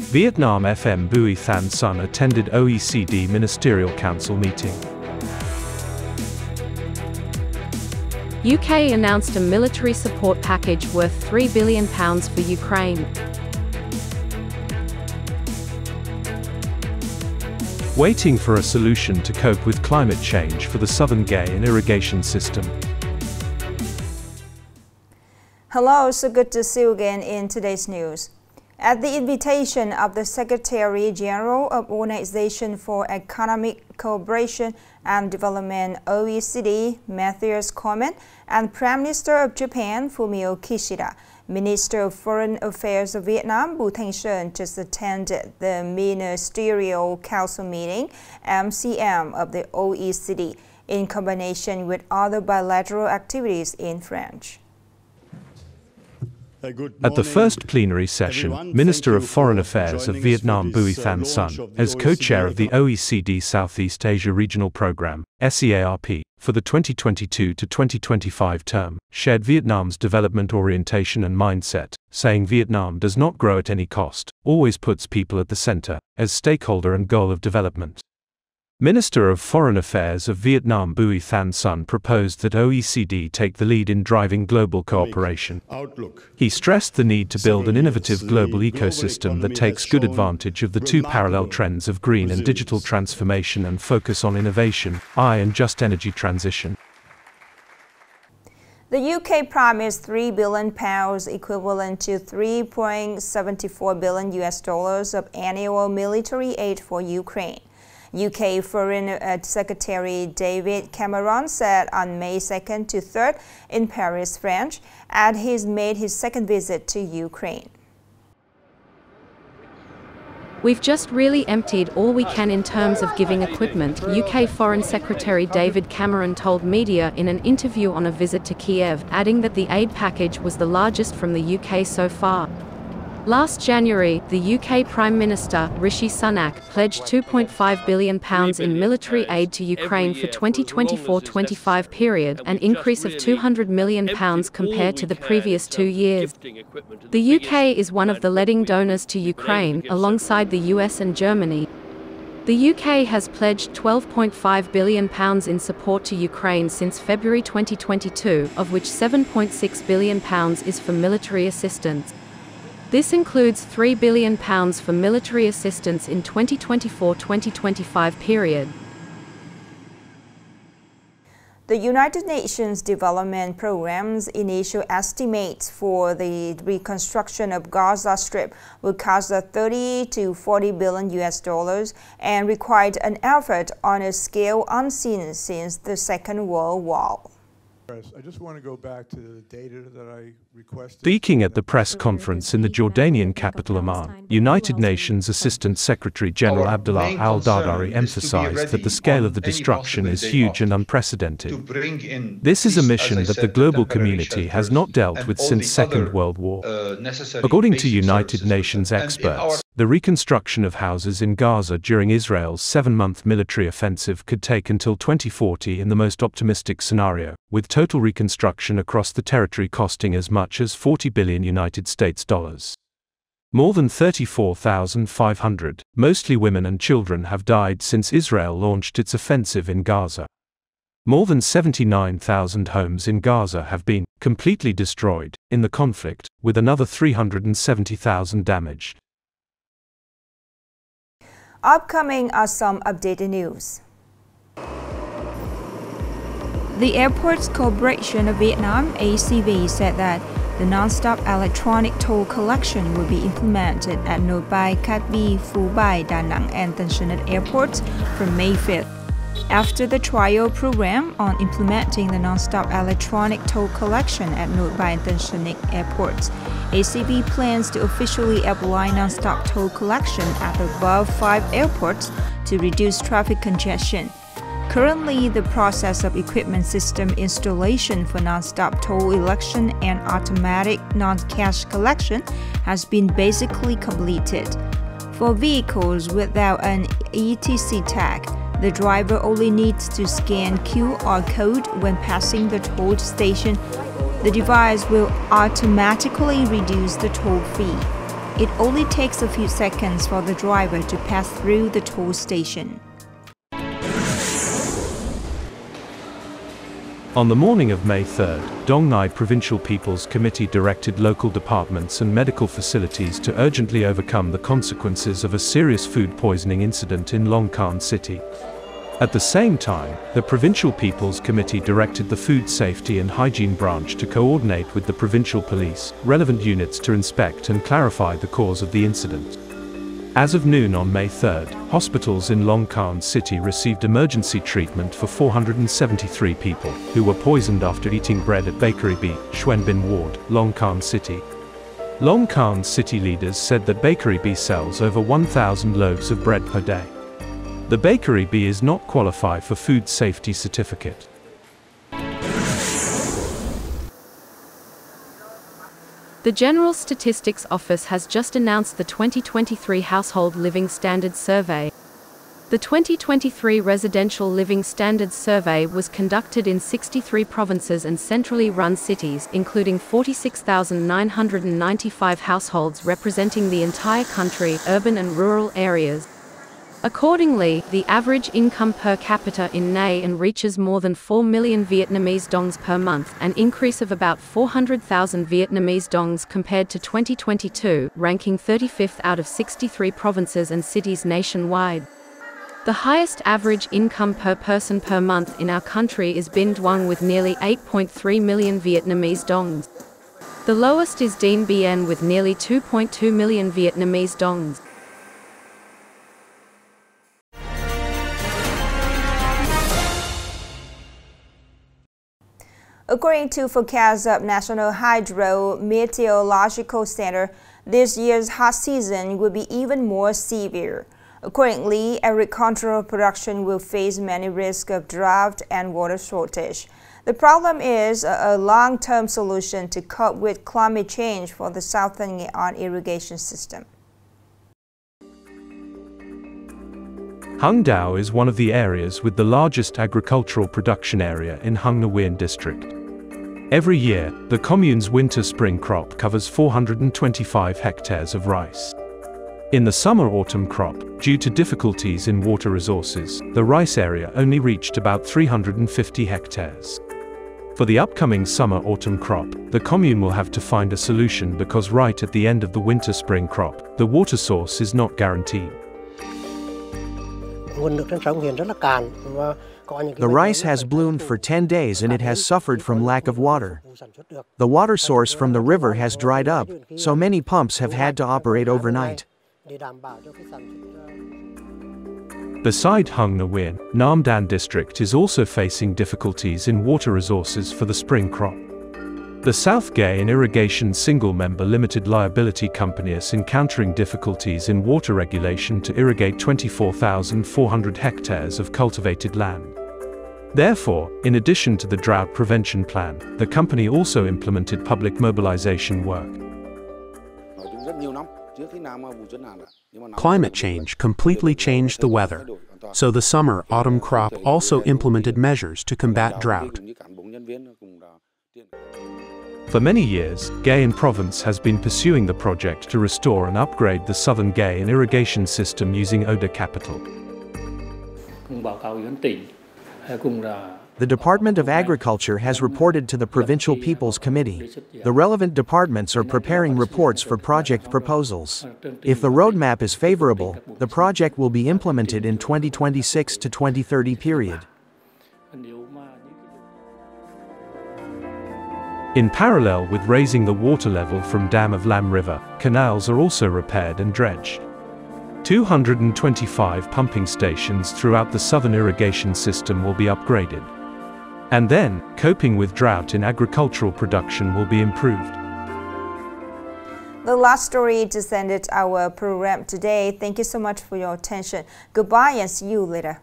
Vietnam FM Bui Than Son attended OECD Ministerial Council meeting. UK announced a military support package worth £3 billion for Ukraine. Waiting for a solution to cope with climate change for the Southern Nghe An irrigation system. Hello, so good to see you again in today's news. At the invitation of the Secretary General of Organization for Economic Cooperation and Development (OECD), Matthias Cormann, and Prime Minister of Japan, Fumio Kishida, Minister of Foreign Affairs of Vietnam, Bu Thanh just attended the Ministerial Council meeting, MCM, of the OECD, in combination with other bilateral activities in French. At the first plenary session, Minister of Foreign Affairs of Vietnam Bui Than Son, as co-chair of the OECD Southeast Asia Regional Program, SEARP, for the 2022 to 2025 term, shared Vietnam's development orientation and mindset, saying Vietnam does not grow at any cost, always puts people at the center, as stakeholder and goal of development. Minister of Foreign Affairs of Vietnam Bui Than Son proposed that OECD take the lead in driving global cooperation. He stressed the need to build an innovative global ecosystem that takes good advantage of the two parallel trends of green and digital transformation and focus on innovation, and just energy transition. The UK promised £3 billion, equivalent to $3.74 billion of annual military aid for Ukraine. UK Foreign Secretary David Cameron said on May 2nd to 3rd in Paris, France, as he's made his second visit to Ukraine. We've just really emptied all we can in terms of giving equipment, UK Foreign Secretary David Cameron told media in an interview on a visit to Kiev, adding that the aid package was the largest from the UK so far. Last January, the UK Prime Minister, Rishi Sunak, pledged £2.5 billion in military aid to Ukraine for 2024-25 period, an increase of £200 million compared to the previous 2 years. The UK is one of the leading donors to Ukraine, alongside the US and Germany. The UK has pledged £12.5 billion in support to Ukraine since February 2022, of which £7.6 billion is for military assistance. This includes £3 billion for military assistance in 2024-2025 period. The United Nations Development Programme's initial estimates for the reconstruction of Gaza Strip will cost $30 to $40 billion and required an effort on a scale unseen since the Second World War. I just want to go back to the data that I requested. Speaking at the press conference in the Jordanian capital Amman, United Nations Assistant Secretary General Abdullah al-Dardari emphasized that the scale of the destruction is huge and unprecedented. This is a mission that the global community has not dealt with since Second World War. According to United Nations experts, the reconstruction of houses in Gaza during Israel's 7-month military offensive could take until 2040 in the most optimistic scenario, with total reconstruction across the territory costing as much as $40 billion United States dollars. More than 34,500, mostly women and children, have died since Israel launched its offensive in Gaza. More than 79,000 homes in Gaza have been completely destroyed in the conflict, with another 370,000 damaged. Upcoming are some updated news. The Airports Corporation of Vietnam, ACV, said that the non-stop electronic toll collection will be implemented at Nội Bài, Cát Bi, Phú Bài, Da Nang, and Tân Sơn Nhất airports from May 5th. After the trial program on implementing the non-stop electronic toll collection at Nội Bài and Tân Sơn Nhất airports, ACV plans to officially apply non-stop toll collection at the above 5 airports to reduce traffic congestion. Currently, the process of equipment system installation for non-stop toll collection and automatic non-cash collection has been basically completed. For vehicles without an ETC tag, the driver only needs to scan QR code when passing the toll station. The device will automatically reduce the toll fee. It only takes a few seconds for the driver to pass through the toll station. On the morning of May 3rd, Dong Nai Provincial People's Committee directed local departments and medical facilities to urgently overcome the consequences of a serious food poisoning incident in Long Khan City. At the same time, the Provincial People's Committee directed the Food Safety and Hygiene Branch to coordinate with the provincial police, relevant units to inspect and clarify the cause of the incident. As of noon on May 3rd, hospitals in Long Khan City received emergency treatment for 473 people who were poisoned after eating bread at Bakery B, Xuan Bin Ward, Long Khan City. Long Khan City leaders said that Bakery B sells over 1,000 loaves of bread per day. The Bakery B is not qualified for food safety certificate. The General Statistics Office has just announced the 2023 Household Living Standards Survey. The 2023 Residential Living Standards Survey was conducted in 63 provinces and centrally run cities, including 46,995 households representing the entire country, urban and rural areas. Accordingly, the average income per capita in Nghệ An reaches more than 4 million Vietnamese dongs per month, an increase of about 400,000 Vietnamese dongs compared to 2022, ranking 35th out of 63 provinces and cities nationwide. The highest average income per person per month in our country is Binh Duong with nearly 8.3 million Vietnamese dongs. The lowest is Dien Bien with nearly 2.2 million Vietnamese dongs. According to forecasts of National Hydro-Meteorological Center, this year's hot season will be even more severe. Accordingly, agricultural production will face many risks of drought and water shortage. The problem is a long-term solution to cope with climate change for the Southern Nghe An irrigation system. Hung Dao is one of the areas with the largest agricultural production area in Hung Nha Nguyen district. Every year, the commune's winter-spring crop covers 425 hectares of rice. In the summer-autumn crop, due to difficulties in water resources, the rice area only reached about 350 hectares. For the upcoming summer-autumn crop, the commune will have to find a solution because right at the end of the winter-spring crop, the water source is not guaranteed. The rice has bloomed for 10 days and it has suffered from lack of water. The water source from the river has dried up, so many pumps have had to operate overnight. Beside Hung Nha Nguyen, Nam Dan district is also facing difficulties in water resources for the spring crop. The South Nghe An Irrigation Single-Member Limited Liability Company is encountering difficulties in water regulation to irrigate 24,400 hectares of cultivated land. Therefore, in addition to the drought prevention plan, the company also implemented public mobilization work. Climate change completely changed the weather, so the summer-autumn crop also implemented measures to combat drought. For many years, Nghe An Province has been pursuing the project to restore and upgrade the Southern Nghe An irrigation system using ODA capital. The Department of Agriculture has reported to the Provincial People's Committee. The relevant departments are preparing reports for project proposals. If the roadmap is favorable, the project will be implemented in 2026 to 2030 period. In parallel with raising the water level from dam of Lam River, canals are also repaired and dredged. 225 pumping stations throughout the southern irrigation system will be upgraded. And then, coping with drought in agricultural production will be improved. The last story just ended our program today. Thank you so much for your attention. Goodbye and see you later.